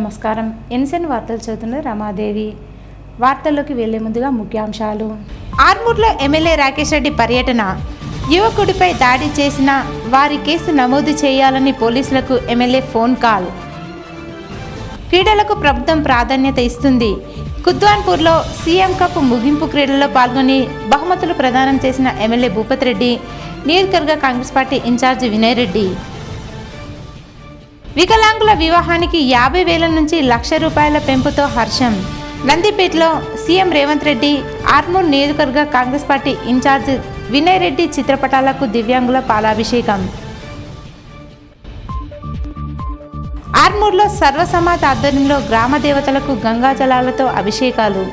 నమస్కారం. ఎన్ఎస్ఎన్ వార్తలు చదువుతున్న రమాదేవి. వార్తల్లోకి వెళ్లే ముందుగా ముఖ్యాంశాలు. ఆర్మూర్లో ఎమ్మెల్యే రాకేష్ రెడ్డి పర్యటన. యువకుడిపై దాడి చేసిన వారి కేసు నమోదు చేయాలని పోలీసులకు ఎమ్మెల్యే ఫోన్ కాల్. క్రీడలకు ప్రభుత్వం ప్రాధాన్యత ఇస్తుంది. కుద్వాన్పూర్లో సీఎం కప్ ముగింపు క్రీడల్లో పాల్గొని బహుమతులు ప్రదానం చేసిన ఎమ్మెల్యే భూపత్ రెడ్డి, నియోజకవర్గ కాంగ్రెస్ పార్టీ ఇన్ఛార్జి వినయ్ రెడ్డి. వికలాంగుల వివాహానికి 50,000 నుంచి ₹1,00,000 పెంపుతో హర్షం. నందిపేటలో సీఎం రేవంత్ రెడ్డి, ఆర్మూర్ నియోజకవర్గ కాంగ్రెస్ పార్టీ ఇన్ఛార్జ్ వినయ్ రెడ్డి చిత్రపటాలకు దివ్యాంగుల పాలాభిషేకం. ఆర్మూర్లో సర్వసమాజ్ ఆధ్వర్యంలో గ్రామ దేవతలకు గంగా జలాలతో అభిషేకాలు,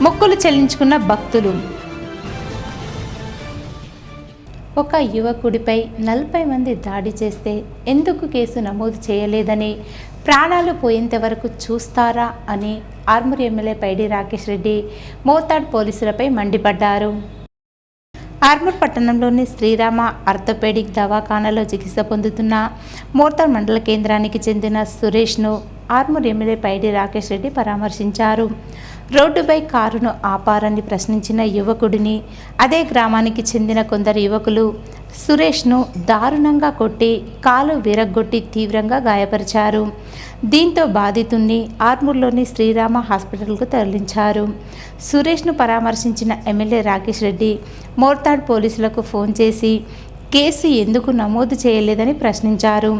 మొక్కులు చెల్లించుకున్న భక్తులు. ఒక యువకుడిపై 40 మంది దాడి చేస్తే ఎందుకు కేసు నమోదు చేయలేదని, ప్రాణాలు పోయేంత వరకు చూస్తారా అని ఆర్మూర్ ఎమ్మెల్యే పైడి రాకేష్ రెడ్డి మోతాడ్ పోలీసులపై మండిపడ్డారు. ఆర్మూర్ పట్టణంలోని శ్రీరామ ఆర్థోపెడిక్ దవాఖానాలో చికిత్స పొందుతున్న మోతాడ్ మండల కేంద్రానికి చెందిన సురేష్ను ఆర్మూర్ ఎమ్మెల్యే పైడి రాకేష్ రెడ్డి పరామర్శించారు. రోడ్డుపై కారును ఆపారని ప్రశ్నించిన యువకుడిని అదే గ్రామానికి చెందిన కొందరు యువకులు సురేష్ను దారుణంగా కొట్టి కాలు విరగ్గొట్టి తీవ్రంగా గాయపరిచారు. దీంతో బాధితుణ్ణి ఆర్మూర్లోని శ్రీరామ హాస్పిటల్కు తరలించారు. సురేష్ను పరామర్శించిన ఎమ్మెల్యే రాకేష్ రెడ్డి మోర్తాడ్ పోలీసులకు ఫోన్ చేసి కేసు ఎందుకు నమోదు చేయలేదని ప్రశ్నించారు.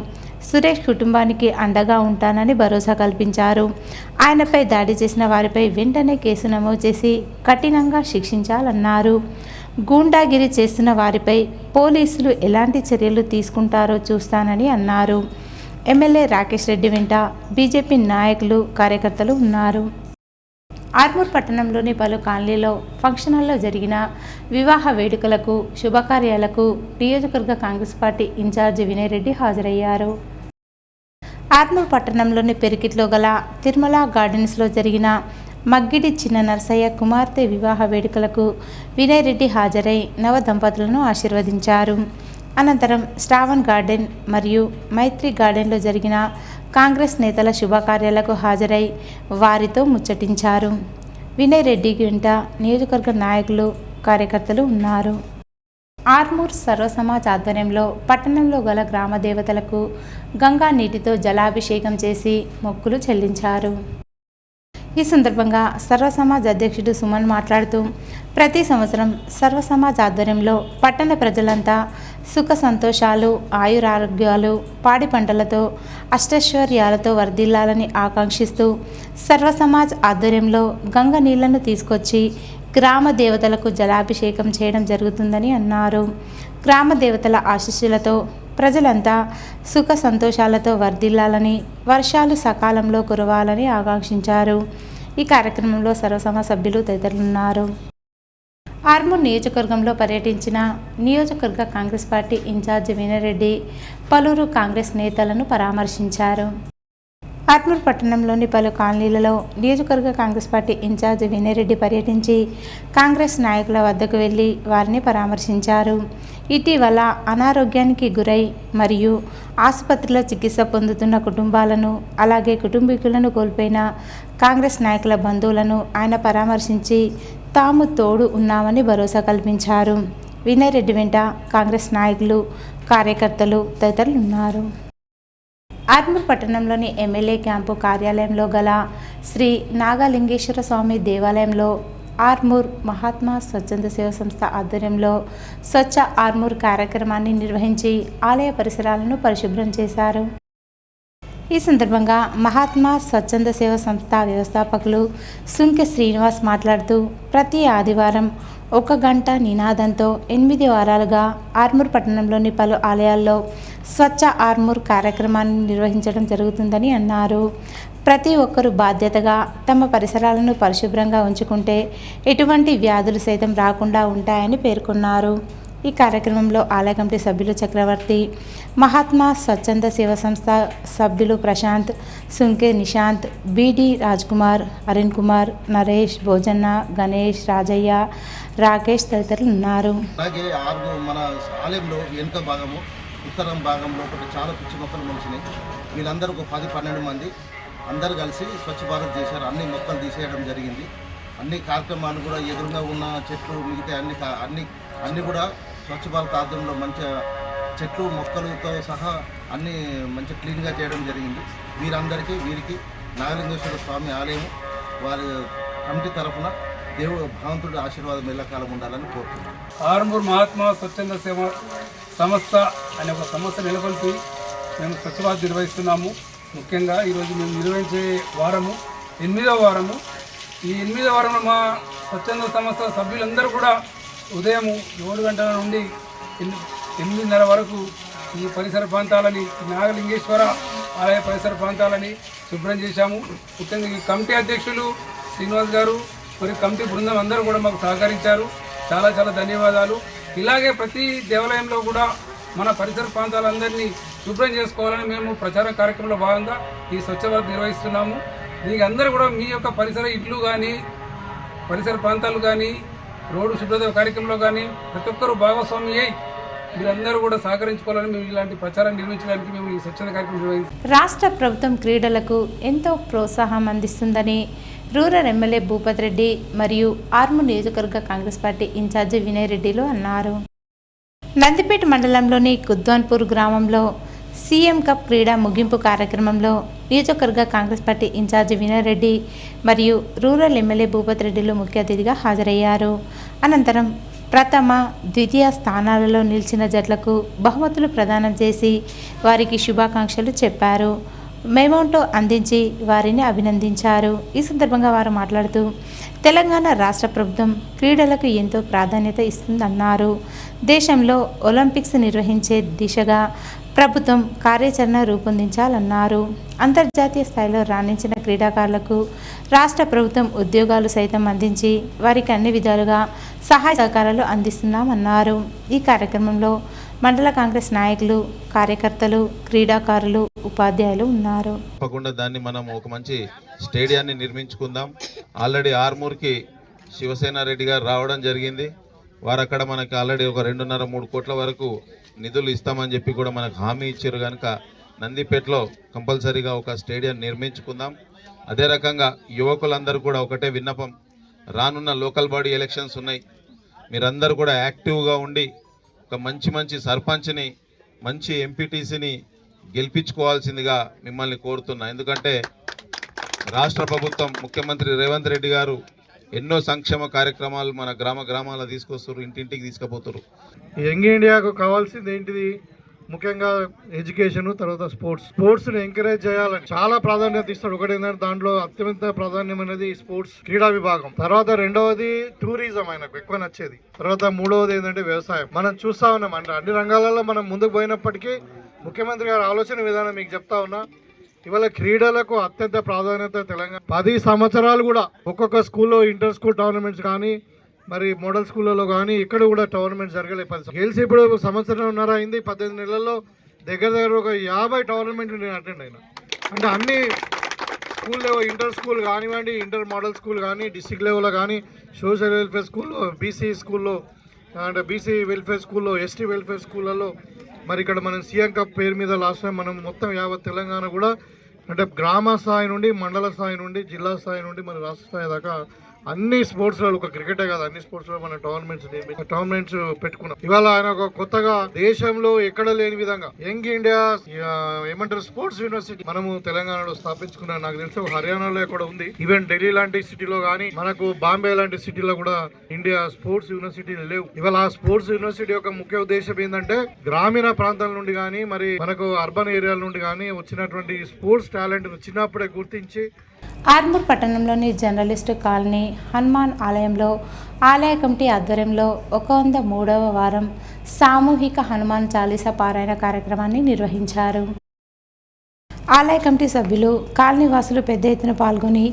సురేష్ కుటుంబానికి అండగా ఉంటానని భరోసా కల్పించారు. ఆయనపై దాడి చేసిన వారిపై వెంటనే కేసు నమోదు చేసి కఠినంగా శిక్షించాలన్నారు. గూండాగిరి చేస్తున్న వారిపై పోలీసులు ఎలాంటి చర్యలు తీసుకుంటారో చూస్తానని అన్నారు. ఎమ్మెల్యే రాకేష్ రెడ్డి వెంట బీజేపీ నాయకులు, కార్యకర్తలు ఉన్నారు. ఆర్మూర్ పట్టణంలోని పలు కాలనీలో ఫంక్షన్ హాల్లో జరిగిన వివాహ వేడుకలకు, శుభకార్యాలకు నియోజకవర్గ కాంగ్రెస్ పార్టీ ఇన్ఛార్జి వినయ్ రెడ్డి హాజరయ్యారు. ఆర్మూర్ పట్టణంలోని పెరికిట్లో గల తిరుమల గార్డెన్స్లో జరిగిన మగ్గిడి చిన్న నర్సయ్య కుమార్తె వివాహ వేడుకలకు వినయ్ రెడ్డి హాజరై నవ దంపతులను ఆశీర్వదించారు. అనంతరం శ్రావణ్ గార్డెన్ మరియు మైత్రి గార్డెన్లో జరిగిన కాంగ్రెస్ నేతల శుభకార్యాలకు హాజరై వారితో ముచ్చటించారు. వినయ్ రెడ్డి వెంట నియోజకవర్గ నాయకులు, కార్యకర్తలు ఉన్నారు. ఆర్మూర్ సర్వసమాజ్ ఆధ్వర్యంలో పట్టణంలో గల గ్రామ దేవతలకు గంగా నీటితో జలాభిషేకం చేసి మొక్కులు చెల్లించారు. ఈ సందర్భంగా సర్వసమాజ్ అధ్యక్షుడు సుమన్ మాట్లాడుతూ, ప్రతి సంవత్సరం సర్వసమాజ్ ఆధ్వర్యంలో పట్టణ ప్రజలంతా సుఖ సంతోషాలు, ఆయురారోగ్యాలు, పాడి పంటలతో, అష్టైశ్వర్యాలతో వర్ధిల్లాలని ఆకాంక్షిస్తూ సర్వసమాజ్ ఆధ్వర్యంలో గంగ నీళ్లను తీసుకొచ్చి గ్రామ దేవతలకు జలాభిషేకం చేయడం జరుగుతుందని అన్నారు. గ్రామ దేవతల ఆశీస్సులతో ప్రజలంతా సుఖ సంతోషాలతో వర్ధిల్లాలని, వర్షాలు సకాలంలో కురవాలని ఆకాంక్షించారు. ఈ కార్యక్రమంలో సర్వసమాజ్ సభ్యులు తదితరులున్నారు. ఆర్మూర్ నియోజకవర్గంలో పర్యటించిన నియోజకవర్గ కాంగ్రెస్ పార్టీ ఇన్ఛార్జి వినయ్ రెడ్డి పలువురు కాంగ్రెస్ నేతలను పరామర్శించారు. ఆర్మూర్ పట్టణంలోని పలు కాలనీలలో నియోజకవర్గ కాంగ్రెస్ పార్టీ ఇన్ఛార్జి వినయ్ రెడ్డి పర్యటించి కాంగ్రెస్ నాయకుల వద్దకు వెళ్లి వారిని పరామర్శించారు. ఇటీవల అనారోగ్యానికి గురై మరియు ఆసుపత్రిలో చికిత్స పొందుతున్న కుటుంబాలను, అలాగే కుటుంబీకులను కోల్పోయిన కాంగ్రెస్ నాయకుల బంధువులను ఆయన పరామర్శించి తాము తోడు ఉన్నామని భరోసా కల్పించారు. వినయ్ రెడ్డి వెంట కాంగ్రెస్ నాయకులు, కార్యకర్తలు తదితరులు ఉన్నారు. ఆర్మూర్ పట్టణంలోని ఎమ్మెల్యే క్యాంపు కార్యాలయంలో గల శ్రీ నాగలింగేశ్వర స్వామి దేవాలయంలో ఆర్మూర్ మహాత్మా స్వచ్ఛంద సేవ సంస్థ ఆధ్వర్యంలో స్వచ్ఛ ఆర్మూర్ కార్యక్రమాన్ని నిర్వహించి ఆలయ పరిసరాలను పరిశుభ్రం చేశారు. ఈ సందర్భంగా మహాత్మా స్వచ్ఛంద సేవ సంస్థ వ్యవస్థాపకులు సుంకె శ్రీనివాస్ మాట్లాడుతూ, ప్రతి ఆదివారం 1 గంట నినాదంతో 8 వారాలుగా ఆర్మూర్ పట్టణంలోని పలు ఆలయాల్లో స్వచ్ఛ ఆర్మూర్ కార్యక్రమాన్ని నిర్వహించడం జరుగుతుందని అన్నారు. ప్రతి ఒక్కరూ బాధ్యతగా తమ పరిసరాలను పరిశుభ్రంగా ఉంచుకుంటే ఎటువంటి వ్యాధులు సైతం రాకుండా ఉంటాయని పేర్కొన్నారు. ఈ కార్యక్రమంలో ఆలయ కమిటీ సభ్యులు చక్రవర్తి, మహాత్మా స్వచ్ఛంద సేవ సంస్థ సభ్యులు ప్రశాంత్, సుంకే నిశాంత్, బిడి రాజ్కుమార్, అరుణ్ కుమార్, నరేష్, భోజన్న, గణేష్, రాజయ్య, రాకేష్ తదితరులు ఉన్నారు. అలాగే మన ఆలయంలో వెనుక భాగము, ఉత్తరం భాగంలో చాలా పిచ్చి మొక్కలు మొలిచినాయి. వీళ్ళందరూ ఒక 10-12 మంది అందరు కలిసి స్వచ్ఛ భారత్ చేశారు. అన్ని మొక్కలు తీసేయడం జరిగింది. అన్ని కార్యక్రమాలు కూడా ఎదురుగా ఉన్న చెట్లు మిగతా అన్ని కూడా స్వచ్ఛ భారత్ ఆధ్వర్యంలో మంచిగా చెట్లు మొక్కలతో సహా అన్నీ మంచి క్లీన్గా చేయడం జరిగింది. వీరికి నాగలింగేశ్వర స్వామి ఆలయం వారి కమిటీ తరఫున దేవుడు భగవంతుడి ఆశీర్వాదం ఎల్లకాలం ఉండాలని కోరుతున్నాను. ఆర్మూర్ మహాత్మా స్వచ్ఛంద సేవ సంస్థ అనే ఒక సంస్థ నెలకొల్పి మేము స్వచ్ఛ భారత్ నిర్వహిస్తున్నాము. ముఖ్యంగా ఈరోజు మేము నిర్వహించే వారము 8వ వారము. ఈ 8వ వారంలో మా స్వచ్ఛంద సంస్థ సభ్యులందరూ కూడా ఉదయం 7 గంటల నుండి 8:30 వరకు ఈ పరిసర ప్రాంతాలని నాగలింగేశ్వర ఆలయ పరిసర ప్రాంతాలని శుభ్రం చేశాము. ముఖ్యంగా ఈ కమిటీ అధ్యక్షులు శ్రీనివాస్ గారు మరియు కమిటీ బృందం అందరూ కూడా మాకు సహకరించారు. చాలా చాలా ధన్యవాదాలు. ఇలాగే ప్రతి దేవాలయంలో కూడా మన పరిసర ప్రాంతాలందరినీ శుభ్రం చేసుకోవాలని మేము ప్రచార కార్యక్రమంలో భాగంగా ఈ స్వచ్ఛ భారత్ నిర్వహిస్తున్నాము. దీనికి అందరూ కూడా మీ యొక్క పరిసర ఇళ్ళు కానీ పరిసర ప్రాంతాలు కానీ రోడ్డు శుభ్రత కార్యక్రమంలో కానీ ప్రతి ఒక్కరూ భాగస్వామి అయ్యి మీరందరూ కూడా సహకరించుకోవాలని మేము ఇలాంటి ప్రచారాన్ని నిర్వహించడానికి మేము ఈ స్వచ్ఛంద కార్యక్రమం నిర్వహిస్తాం. రాష్ట్ర ప్రభుత్వం క్రీడలకు ఎంతో ప్రోత్సాహం అందిస్తుందని రూరల్ ఎమ్మెల్యే భూపత్ రెడ్డి మరియు ఆర్మూర్ నియోజకవర్గ కాంగ్రెస్ పార్టీ ఇన్ఛార్జి వినయ్ రెడ్డిలు అన్నారు. నందిపేట మండలంలోని కుద్వాన్పూర్ గ్రామంలో సీఎం కప్ క్రీడా ముగింపు కార్యక్రమంలో నియోజకవర్గ కాంగ్రెస్ పార్టీ ఇన్ఛార్జి వినయ్ రెడ్డి మరియు రూరల్ ఎమ్మెల్యే భూపత్ రెడ్డిలు ముఖ్య అతిథిగా హాజరయ్యారు. అనంతరం ప్రథమ ద్వితీయ స్థానాలలో నిలిచిన జట్లకు బహుమతులు ప్రదానం చేసి వారికి శుభాకాంక్షలు చెప్పారు. మెమోంటో అందించి వారిని అభినందించారు. ఈ సందర్భంగా వారు మాట్లాడుతూ తెలంగాణ రాష్ట్ర ప్రభుత్వం క్రీడలకు ఎంతో ప్రాధాన్యత ఇస్తుందన్నారు. దేశంలో ఒలింపిక్స్ నిర్వహించే దిశగా ప్రభుత్వం కార్యాచరణ రూపొందించాలన్నారు. అంతర్జాతీయ స్థాయిలో రాణించిన క్రీడాకారులకు రాష్ట్ర ప్రభుత్వం ఉద్యోగాలు సైతం అందించి వారికి అన్ని విధాలుగా సహాయ సహకారాలు అందిస్తున్నామన్నారు. ఈ కార్యక్రమంలో మండల కాంగ్రెస్ నాయకులు, కార్యకర్తలు, క్రీడాకారులు, ఉపాధ్యాయులు ఉన్నారు. తప్పకుండా దాన్ని మనం ఒక మంచి స్టేడియాన్ని నిర్మించుకుందాం. ఆల్రెడీ ఆర్మూర్కి శివసేన రెడ్డి గారు రావడం జరిగింది. వారు అక్కడ మనకి ఆల్రెడీ ఒక 2.5-3 కోట్ల వరకు నిధులు ఇస్తామని చెప్పి కూడా మనకు హామీ ఇచ్చారు. కనుక నందిపేటలో కంపల్సరీగా ఒక స్టేడియం నిర్మించుకుందాం. అదే రకంగా యువకులందరూ కూడా ఒకటే విన్నపం, రానున్న లోకల్ బాడీ ఎలక్షన్స్ ఉన్నాయి. మీరందరూ కూడా యాక్టివ్గా ఉండి ఒక మంచి సర్పంచ్ని, మంచి ఎంపీటీసీని గెలిపించుకోవాల్సిందిగా మిమ్మల్ని కోరుతున్నా. ఎందుకంటే రాష్ట్ర ప్రభుత్వం ముఖ్యమంత్రి రేవంత్ రెడ్డి గారు ఎన్నో సంక్షేమ కార్యక్రమాలు మన గ్రామాల్లో తీసుకొస్తారు, ఇంటింటికి తీసుకుపోతారు. యంగ్ ఇండియాకు కావాల్సింది ఏంటిది? ముఖ్యంగా ఎడ్యుకేషన్, తర్వాత స్పోర్ట్స్ని ఎంకరేజ్ చేయాలని చాలా ప్రాధాన్యత ఇస్తాడు. ఒకటి ఏంటంటే దాంట్లో అత్యంత ప్రాధాన్యం అనేది స్పోర్ట్స్ క్రీడా విభాగం. తర్వాత రెండవది టూరిజం ఆయనకు ఎక్కువ నచ్చేది. తర్వాత మూడవది ఏంటంటే వ్యవసాయం. మనం చూస్తా ఉన్నాం అంటే అన్ని రంగాలలో మనం ముందుకు పోయినప్పటికీ ముఖ్యమంత్రి గారి ఆలోచన విధానం మీకు చెప్తా ఉన్నా. ఇవాళ క్రీడలకు అత్యంత ప్రాధాన్యత తెలంగాణ. 10 సంవత్సరాలు కూడా ఒక్కొక్క స్కూల్లో ఇంటర్ స్కూల్ టోర్నమెంట్స్ కానీ, మరి మోడల్ స్కూళ్ళలో కానీ ఇక్కడ కూడా టోర్నమెంట్ జరగలేదు. 10 గెలిచి ఇప్పుడు 1.5 సంవత్సరం అయింది. 18 నెలల్లో దగ్గర ఒక 50 టోర్నమెంట్లు నేను అటెండ్ అయినా. అంటే అన్ని స్కూల్ లెవెల్, ఇంటర్ స్కూల్ కానివ్వండి, ఇంటర్ మోడల్ స్కూల్ కానీ, డిస్ట్రిక్ట్ లెవెల్లో కానీ, సోషల్ వెల్ఫేర్ స్కూల్లో, బీసీ స్కూల్లో అంటే బీసీ వెల్ఫేర్ స్కూల్లో, ఎస్టీ వెల్ఫేర్ స్కూళ్ళలో, మరి ఇక్కడ మనం సీఎం కప్ పేరు మీద లాస్ట్ టైం మనం మొత్తం యావత్ తెలంగాణ కూడా అంటే గ్రామ స్థాయి నుండి, మండల స్థాయి నుండి, జిల్లా స్థాయి నుండి మన రాష్ట్ర స్థాయి దాకా అన్ని స్పోర్ట్స్లో, ఒక క్రికెటే కాదు అన్ని స్పోర్ట్స్లో మనం టోర్నమెంట్స్ పెట్టుకున్నాం. ఇవాళ ఆయన ఒక కొత్తగా దేశంలో ఎక్కడ లేని విధంగా యంగ్ ఇండియా ఏమంటారు స్పోర్ట్స్ యూనివర్సిటీ మనము తెలంగాణలో స్థాపించుకున్నాం. నాకు తెలిసి హర్యానాలో ఎక్కడ ఉంది. ఈవెన్ ఢిల్లీ లాంటి సిటీలో కానీ, మనకు బాంబే లాంటి సిటీలో కూడా ఇండియా స్పోర్ట్స్ యూనివర్సిటీలు లేవు. ఇవాళ ఆ స్పోర్ట్స్ యూనివర్సిటీ యొక్క ముఖ్య ఉద్దేశం ఏంటంటే గ్రామీణ ప్రాంతాల నుండి కానీ, మరి మనకు అర్బన్ ఏరియాల నుండి కానీ వచ్చినటువంటి స్పోర్ట్స్ టాలెంట్ చిన్నప్పుడే గుర్తించి ఆర్మూర్ పట్టణంలోని జర్నలిస్టు కాలనీ హనుమాన్ ఆలయంలో ఆలయ కమిటీ ఆధ్వర్యంలో 103వ వారం సామూహిక హనుమాన్ చాలీసా పారాయణ కార్యక్రమాన్ని నిర్వహించారు. ఆలయ కమిటీ సభ్యులు, కాలనీ వాసులు పెద్ద ఎత్తున పాల్గొని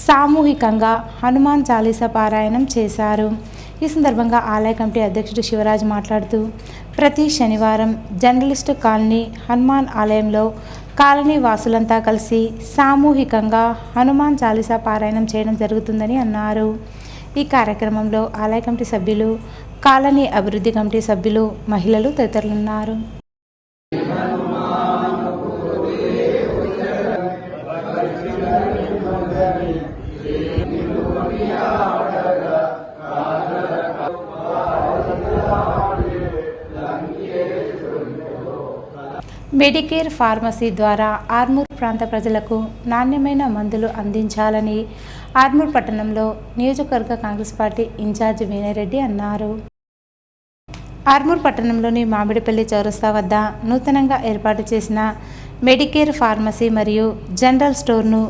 సామూహికంగా హనుమాన్ చాలీసా పారాయణం చేశారు. ఈ సందర్భంగా ఆలయ కమిటీ అధ్యక్షుడు శివరాజ్ మాట్లాడుతూ ప్రతి శనివారం జర్నలిస్టు కాలనీ హనుమాన్ ఆలయంలో కాలనీ వాసులంతా కలిసి సామూహికంగా హనుమాన్ చాలీసా పారాయణం చేయడం జరుగుతుందని అన్నారు. ఈ కార్యక్రమంలో ఆలయ కమిటీ సభ్యులు, కాలనీ అభివృద్ధి కమిటీ సభ్యులు, మహిళలు తదితరులున్నారు. మెడికేర్ ఫార్మసీ ద్వారా ఆర్మూర్ ప్రాంత ప్రజలకు నాణ్యమైన మందులు అందించాలని ఆర్మూర్ పట్టణంలో నియోజకవర్గ కాంగ్రెస్ పార్టీ ఇన్ఛార్జ్ వీణారెడ్డి అన్నారు. ఆర్మూర్ పట్టణంలోని మామిడిపల్లి చౌరస్తా వద్ద నూతనంగా ఏర్పాటు చేసిన మెడికేర్ ఫార్మసీ మరియు జనరల్ స్టోర్ను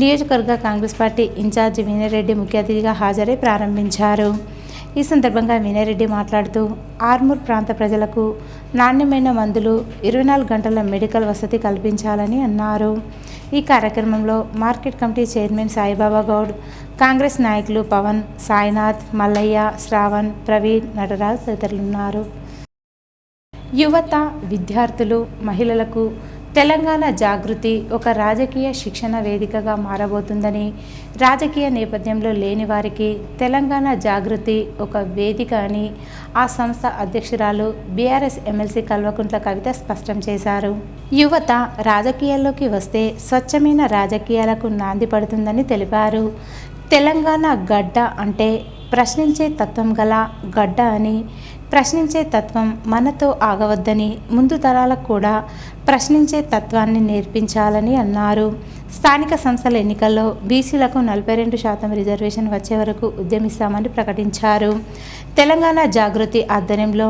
నియోజకవర్గ కాంగ్రెస్ పార్టీ ఇన్ఛార్జ్ వీణారెడ్డి ముఖ్య అతిథిగా హాజరై ప్రారంభించారు. ఈ సందర్భంగా వీణారెడ్డి మాట్లాడుతూ ఆర్మూర్ ప్రాంత ప్రజలకు నాణ్యమైన మందులు 24 గంటల మెడికల్ వసతి కల్పించాలని అన్నారు. ఈ కార్యక్రమంలో market committee chairman Saibaba Goud, Congress నాయకులు పవన్, సాయినాథ్, మల్లయ్య, శ్రావణ్, ప్రవీణ్, నటరాజ్ తదితరులున్నారు. యువత, విద్యార్థులు, మహిళలకు తెలంగాణ జాగృతి ఒక రాజకీయ శిక్షణ వేదికగా మారబోతుందని, రాజకీయ నేపథ్యంలో లేని వారికి తెలంగాణ జాగృతి ఒక వేదిక అని ఆ సంస్థ అధ్యక్షురాలు బీఆర్ఎస్ ఎమ్మెల్సీ కల్వకుంట్ల కవిత స్పష్టం చేశారు. యువత రాజకీయాల్లోకి వస్తే స్వచ్ఛమైన రాజకీయాలకు నాంది పడుతుందని తెలిపారు. తెలంగాణ గడ్డ అంటే ప్రశ్నించే తత్వం గల గడ్డ అని, ప్రశ్నించే తత్వం మనతో ఆగవద్దని, ముందు తరాలకు కూడా ప్రశ్నించే తత్వాన్ని నేర్పించాలని అన్నారు. స్థానిక సంస్థల ఎన్నికల్లో బీసీలకు 42% రిజర్వేషన్ వచ్చే వరకు ఉద్యమిస్తామని ప్రకటించారు. తెలంగాణ జాగృతి ఆధ్వర్యంలో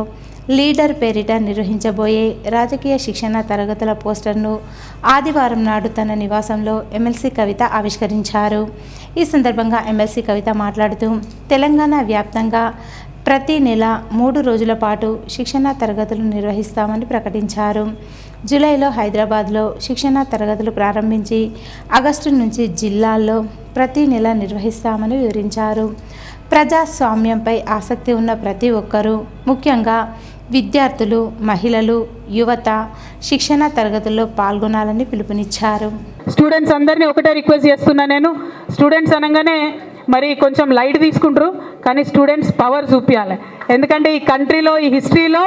లీడర్ పేరిట నిర్వహించబోయే రాజకీయ శిక్షణ తరగతుల పోస్టర్ను ఆదివారం నాడు తన నివాసంలో ఎమ్మెల్సీ కవిత ఆవిష్కరించారు. ఈ సందర్భంగా ఎమ్మెల్సీ కవిత మాట్లాడుతూ తెలంగాణ వ్యాప్తంగా ప్రతి నెల 3 రోజుల పాటు శిక్షణా తరగతులు నిర్వహిస్తామని ప్రకటించారు. జూలైలో హైదరాబాద్లో శిక్షణా తరగతులు ప్రారంభించి ఆగస్టు నుంచి జిల్లాల్లో ప్రతి నెల నిర్వహిస్తామని వివరించారు. ప్రజాస్వామ్యంపై ఆసక్తి ఉన్న ప్రతి ఒక్కరూ, ముఖ్యంగా విద్యార్థులు, మహిళలు, యువత శిక్షణా తరగతుల్లో పాల్గొనాలని పిలుపునిచ్చారు. స్టూడెంట్స్ అందరినీ ఒకటే రిక్వెస్ట్ చేస్తున్నా, నేను స్టూడెంట్స్ అనగానే మరి కొంచెం లైట్ తీసుకుంటారు, కానీ స్టూడెంట్స్ పవర్ చూపించాలి. ఎందుకంటే ఈ కంట్రీలో, ఈ హిస్టరీలో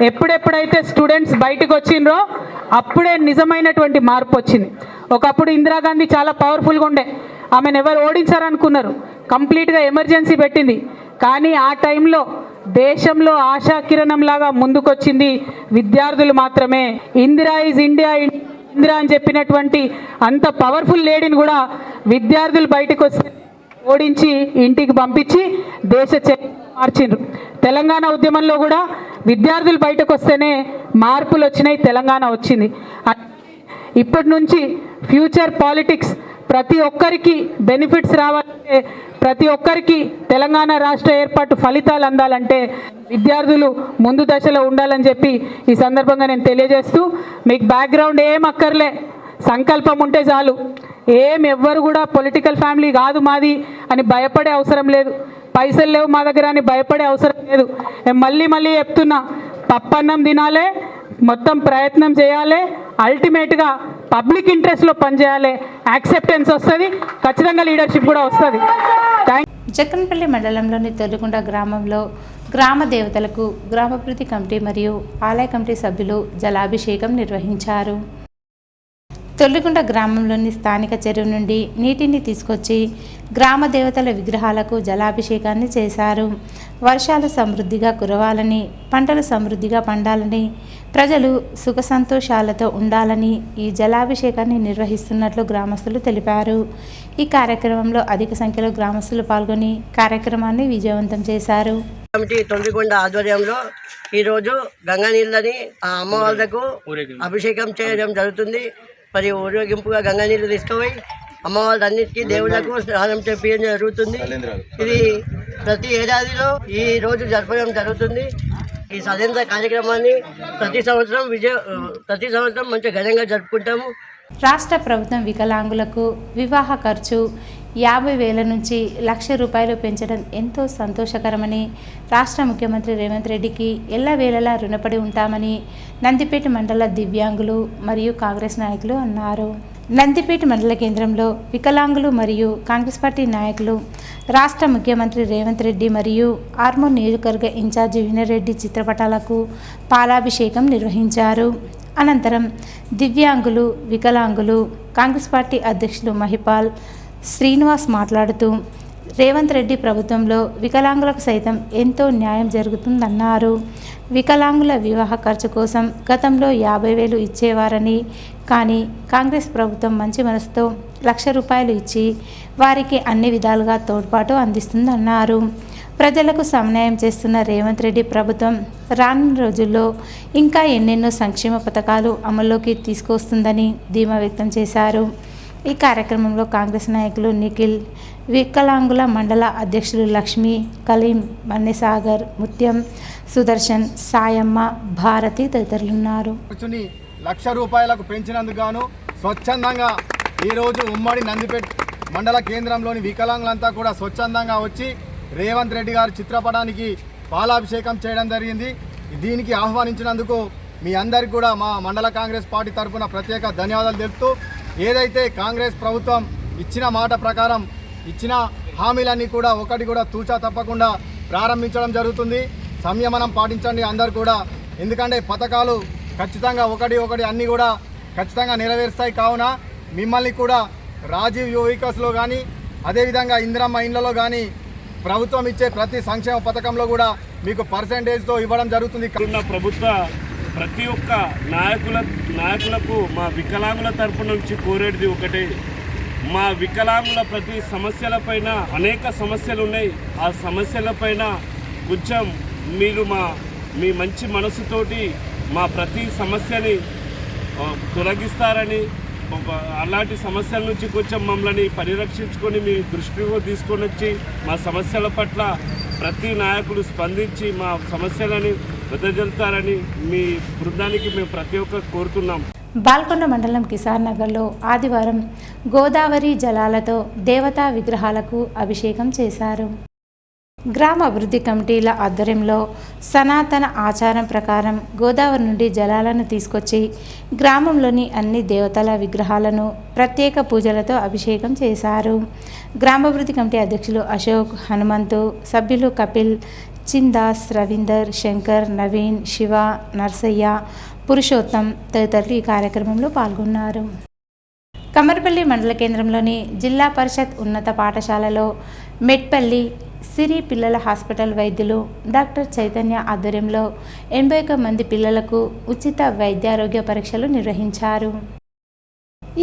ఎప్పుడెప్పుడైతే స్టూడెంట్స్ బయటకు వచ్చిండ్రో అప్పుడే నిజమైనటువంటి మార్పు వచ్చింది. ఒకప్పుడు ఇందిరాగాంధీ చాలా పవర్ఫుల్గా ఉండే, ఆమెను ఎవరు ఓడించారనుకున్నారు, కంప్లీట్గా ఎమర్జెన్సీ పెట్టింది. కానీ ఆ టైంలో దేశంలో ఆశాకిరణంలాగా ముందుకొచ్చింది విద్యార్థులు మాత్రమే. ఇందిరా ఈజ్ ఇండియా, ఇందిరా అని చెప్పినటువంటి అంత పవర్ఫుల్ లేడీని కూడా విద్యార్థులు బయటకు వస్తే ఓడించి ఇంటికి పంపించి దేశ చరిత్ర మార్చిండ్రు. తెలంగాణ ఉద్యమంలో కూడా విద్యార్థులు బయటకు వస్తేనే మార్పులు వచ్చినాయి, తెలంగాణ వచ్చింది. ఇప్పటి నుంచి ఫ్యూచర్ పాలిటిక్స్ ప్రతి ఒక్కరికి బెనిఫిట్స్ రావాలంటే, ప్రతి ఒక్కరికి తెలంగాణ రాష్ట్ర ఏర్పాటు ఫలితాలు అందాలంటే విద్యార్థులు ముందు దశలో ఉండాలని చెప్పి ఈ సందర్భంగా నేను తెలియజేస్తూ, మీకు బ్యాక్గ్రౌండ్ ఏం అక్కర్లే, సంకల్పం ఉంటే చాలు. ఎవ్వరు కూడా పొలిటికల్ ఫ్యామిలీ కాదు మాది అని భయపడే అవసరం లేదు, పైసలు లేవు మా దగ్గర అని భయపడే అవసరం లేదు. మళ్ళీ చెప్తున్నా, పప్పన్నం తినాలే, మొత్తం ప్రయత్నం చేయాలి, అల్టిమేట్గా పబ్లిక్ ఇంట్రెస్ట్లో పనిచేయాలి, యాక్సెప్టెన్స్ వస్తుంది, ఖచ్చితంగా లీడర్షిప్ కూడా వస్తుంది. జక్కన్పల్లి మండలంలోని తొర్లిగుండ గ్రామంలో గ్రామ దేవతలకు గ్రామాభివృద్ధి కమిటీ మరియు ఆలయ కమిటీ సభ్యులు జలాభిషేకం నిర్వహించారు. తొర్లిగుండ గ్రామంలోని స్థానిక చెరువు నుండి నీటిని తీసుకొచ్చి గ్రామ దేవతల విగ్రహాలకు జలాభిషేకాన్ని చేశారు. వర్షాలు సమృద్ధిగా కురవాలని, పంటలు సమృద్ధిగా పండాలని, ప్రజలు సుఖ సంతోషాలతో ఉండాలని ఈ జలాభిషేకాన్ని నిర్వహిస్తున్నట్లు గ్రామస్తులు తెలిపారు. ఈ కార్యక్రమంలో అధిక సంఖ్యలో గ్రామస్తులు పాల్గొని కార్యక్రమాన్ని విజయవంతం చేశారు. కమిటీ తొండికొండ ఆధ్వర్యంలో ఈరోజు గంగా నీళ్ళని ఆ అమ్మవార్లకు అభిషేకం చేయడం జరుగుతుంది. మరి ఊరేగింపుగా గంగా నీళ్ళు తీసుకుపోయి అమ్మవాళ్ళన్నిటికీ దేవుళ్లకు స్నానం చేపించడం జరుగుతుంది. ఇది ప్రతి ఏడాదిలో ఈ రోజు జరపడం జరుగుతుంది. ఈ స్వతంత్ర కార్యక్రమాన్ని ప్రతి సంవత్సరం మంచి ఘనంగా జరుపుకుంటాము. రాష్ట్ర ప్రభుత్వం వికలాంగులకు వివాహ ఖర్చు 50,000 నుంచి 1,00,000 రూపాయలు పెంచడం ఎంతో సంతోషకరమని రాష్ట్ర ముఖ్యమంత్రి రేవంత్ రెడ్డికి ఎల్లవేళలా రుణపడి ఉంటామని నందిపేట మండల దివ్యాంగులు మరియు కాంగ్రెస్ నాయకులు అన్నారు. నందిపేట మండల కేంద్రంలో వికలాంగులు మరియు కాంగ్రెస్ పార్టీ నాయకులు రాష్ట్ర ముఖ్యమంత్రి రేవంత్ రెడ్డి మరియు ఆర్మూర్ నియోజకవర్గ ఇన్ఛార్జి వీణారెడ్డి చిత్రపటాలకు పాలాభిషేకం నిర్వహించారు. అనంతరం దివ్యాంగులు, వికలాంగులు కాంగ్రెస్ పార్టీ అధ్యక్షులు మహిపాల్ శ్రీనివాస్ మాట్లాడుతూ రేవంత్ రెడ్డి ప్రభుత్వంలో వికలాంగులకు సైతం ఎంతో న్యాయం జరుగుతుందన్నారు. వికలాంగుల వివాహ ఖర్చు కోసం గతంలో 50,000 ఇచ్చేవారని, కానీ కాంగ్రెస్ ప్రభుత్వం మంచి మనసుతో ₹1,00,000 ఇచ్చి వారికి అన్ని విధాలుగా తోడ్పాటు అందిస్తుందన్నారు. ప్రజలకు సమన్వయం చేస్తున్న రేవంత్ రెడ్డి ప్రభుత్వం రానున్న రోజుల్లో ఇంకా ఎన్నెన్నో సంక్షేమ పథకాలు అమల్లోకి తీసుకొస్తుందని ధీమా వ్యక్తం చేశారు. ఈ కార్యక్రమంలో కాంగ్రెస్ నాయకులు నిఖిల్, వికలాంగుల మండల అధ్యక్షులు లక్ష్మి, కలీం, మన్నెసాగర్, ముత్యం, సుదర్శన్, సాయమ్మ, భారతి తదితరులున్నారు. ₹1,00,000 పెంచినందుకు గాను స్వచ్ఛందంగా ఈరోజు ఉమ్మడి నందిపేట మండల కేంద్రంలోని వికలాంగులంతా కూడా స్వచ్ఛందంగా వచ్చి రేవంత్ రెడ్డి గారి చిత్రపటానికి పాలాభిషేకం చేయడం జరిగింది. దీనికి ఆహ్వానించినందుకు మీ అందరికీ కూడా మా మండల కాంగ్రెస్ పార్టీ తరఫున ప్రత్యేక ధన్యవాదాలు తెలుపుతూ, ఏదైతే కాంగ్రెస్ ప్రభుత్వం ఇచ్చిన మాట ప్రకారం ఇచ్చిన హామీలన్నీ కూడా ఒకటి కూడా తూచా తప్పకుండా ప్రారంభించడం జరుగుతుంది. సంయమనం పాటించండి అందరు కూడా, ఎందుకంటే పథకాలు ఖచ్చితంగా ఒకటి అన్నీ కూడా ఖచ్చితంగా నెరవేరుస్తాయి. కావున మిమ్మల్ని కూడా రాజీవ్ యువవికాస్లో కానీ అదేవిధంగా ఇందిరమ్మ ఇండ్లలో కానీ ప్రభుత్వం ఇచ్చే ప్రతి సంక్షేమ పథకంలో కూడా మీకు పర్సెంటేజ్తో ఇవ్వడం జరుగుతుంది. ఉన్న ప్రభుత్వ ప్రతి ఒక్క నాయకులకు మా వికలాంగుల తరపు నుంచి కోరేది ఒకటే, మా వికలాంగుల ప్రతి సమస్యలపైన అనేక సమస్యలు ఉన్నాయి. ఆ సమస్యలపైన కొంచెం మీరు మీ మంచి మనసుతోటి మా ప్రతి సమస్యని తొలగిస్తారని, అలాంటి సమస్యల నుంచి కొంచెం మమ్మల్ని పరిరక్షించుకొని మీ దృష్టిలో తీసుకొని వచ్చి మా సమస్యల పట్ల ప్రతి నాయకుడు స్పందించి మా సమస్యలని వెదజల్లుతారని మీ బృందానికి మేము ప్రతి ఒక్కరు కోరుతున్నాం. బాల్కొండ మండలం కిసార్ నగర్లో ఆదివారం గోదావరి జలాలతో దేవతా విగ్రహాలకు అభిషేకం చేశారు. గ్రామ అభివృద్ధి కమిటీల ఆధ్వర్యంలో సనాతన ఆచారం ప్రకారం గోదావరి నుండి జలాలను తీసుకొచ్చి గ్రామంలోని అన్ని దేవతల విగ్రహాలను ప్రత్యేక పూజలతో అభిషేకం చేశారు. గ్రామాభివృద్ధి కమిటీ అధ్యక్షులు అశోక్, హనుమంతు, సభ్యులు కపిల్, చిందాస్, రవీందర్, శంకర్, నవీన్, శివ, నర్సయ్య, పురుషోత్తం తదితరులు ఈ కార్యక్రమంలో పాల్గొన్నారు. కమ్మర్పల్లి మండల కేంద్రంలోని జిల్లా పరిషత్ ఉన్నత పాఠశాలలో మెట్పల్లి సిరి పిల్లల హాస్పిటల్ వైద్యులు డాక్టర్ చైతన్య ఆధ్వర్యంలో 81 మంది పిల్లలకు ఉచిత వైద్యారోగ్య పరీక్షలు నిర్వహించారు.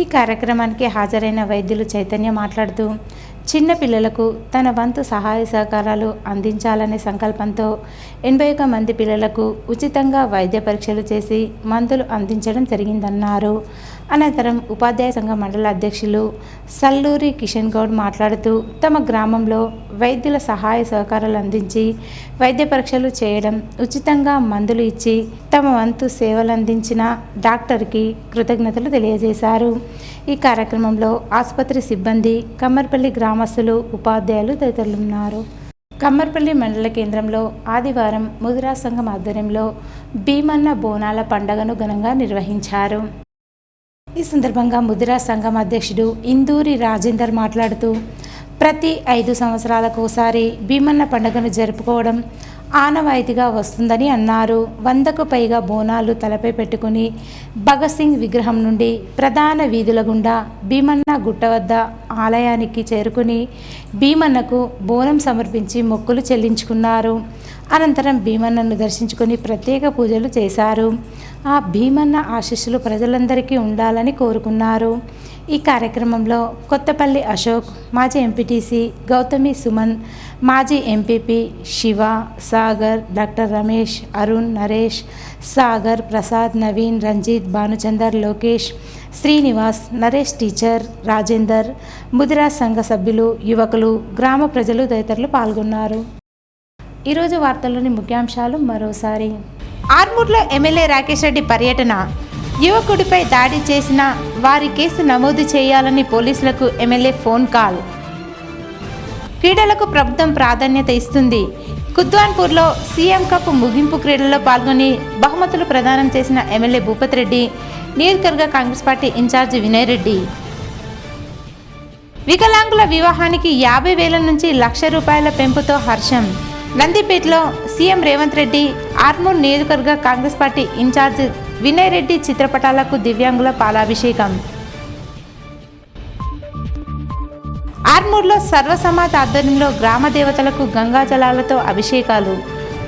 ఈ కార్యక్రమానికి హాజరైన వైద్యులు చైతన్య మాట్లాడుతూ, చిన్న పిల్లలకు తన వంతు సహాయ సహకారాలు అందించాలనే సంకల్పంతో 81 మంది పిల్లలకు ఉచితంగా వైద్య పరీక్షలు చేసి మందులు అందించడం జరిగిందన్నారు. అనంతరం ఉపాధ్యాయ సంఘ మండల అధ్యక్షులు సల్లూరి కిషన్ గౌడ్ మాట్లాడుతూ, తమ గ్రామంలో వైద్యుల సహాయ సహకారాలు అందించి వైద్య పరీక్షలు చేయడం, ఉచితంగా మందులు ఇచ్చి తమ వంతు సేవలు అందించిన డాక్టర్కి కృతజ్ఞతలు తెలియజేశారు. ఈ కార్యక్రమంలో ఆసుపత్రి సిబ్బంది, కమ్మర్పల్లి గ్రామస్తులు, ఉపాధ్యాయులు తదితరులున్నారు. కమ్మర్పల్లి మండల కేంద్రంలో ఆదివారం ముదిరా సంఘం ఆధ్వర్యంలో భీమన్న బోనాల పండుగను ఘనంగా నిర్వహించారు. ఈ సందర్భంగా ముదిరా సంఘం అధ్యక్షుడు ఇందూరి రాజేందర్ మాట్లాడుతూ, ప్రతి 5 సంవత్సరాలకు ఒకసారి భీమన్న పండుగను జరుపుకోవడం ఆనవాయితీగా వస్తుందని అన్నారు. 100కు పైగా బోనాలు తలపై పెట్టుకుని భగత్ సింగ్ విగ్రహం నుండి ప్రధాన వీధుల గుండా భీమన్న గుట్ట వద్ద ఆలయానికి చేరుకుని భీమన్నకు బోనం సమర్పించి మొక్కులు చెల్లించుకున్నారు. అనంతరం భీమన్నను దర్శించుకొని ప్రత్యేక పూజలు చేశారు. ఆ భీమన్న ఆశీస్సులు ప్రజలందరికీ ఉండాలని కోరుకున్నారు. ఈ కార్యక్రమంలో కొత్తపల్లి అశోక్, మాజీ ఎంపీటీసీ గౌతమి సుమన్, మాజీ MPP Shiva, Sagar, doctor Ramesh, Arun, Naresh, Sagar, Prasad, Naveen, Ranjith, Bhanuchander, Lokesh, Srinivas, Naresh teacher, Rajender, ముదిరా సంఘ సభ్యులు, యువకులు, గ్రామ ప్రజలు తదితరులు పాల్గొన్నారు. ఈరోజు వార్తల్లోని ముఖ్యాంశాలు మరోసారి. ఆర్మూర్లో ఎమ్మెల్యే రాకేష్ రెడ్డి పర్యటన. యువకుడిపై దాడి చేసిన వారి కేసు నమోదు చేయాలని పోలీసులకు ఎమ్మెల్యే ఫోన్ కాల్. క్రీడలకు ప్రభుత్వం ప్రాధాన్యత ఇస్తుంది. కుద్వాన్పూర్లో సీఎం కప్ ముగింపు క్రీడల్లో పాల్గొని బహుమతులు ప్రదానం చేసిన ఎమ్మెల్యే భూపత్ రెడ్డి, నియోజకవర్గ కాంగ్రెస్ పార్టీ ఇన్ఛార్జి వినయ్ రెడ్డి. వికలాంగుల వివాహానికి 50,000 నుంచి ₹1,00,000 పెంపుతో హర్షం. నందిపేటలో సీఎం రేవంత్ రెడ్డి, ఆర్మూర్ నియోజకవర్గ కాంగ్రెస్ పార్టీ ఇన్ఛార్జ్ వినయ్ రెడ్డి చిత్రపటాలకు దివ్యాంగుల పాలాభిషేకం. ఆర్మూర్లో సర్వసమాజ్ ఆధ్వర్యంలో గ్రామ దేవతలకు గంగాజలాలతో అభిషేకాలు,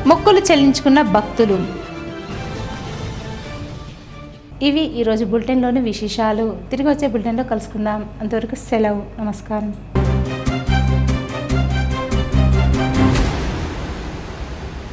మొక్కులు చెల్లించుకున్న భక్తులు. ఇవి ఈరోజు బులెటిన్లోని విశేషాలు. తిరిగి వచ్చే బులెటిన్లో కలుసుకుందాం. అంతవరకు సెలవు. నమస్కారం.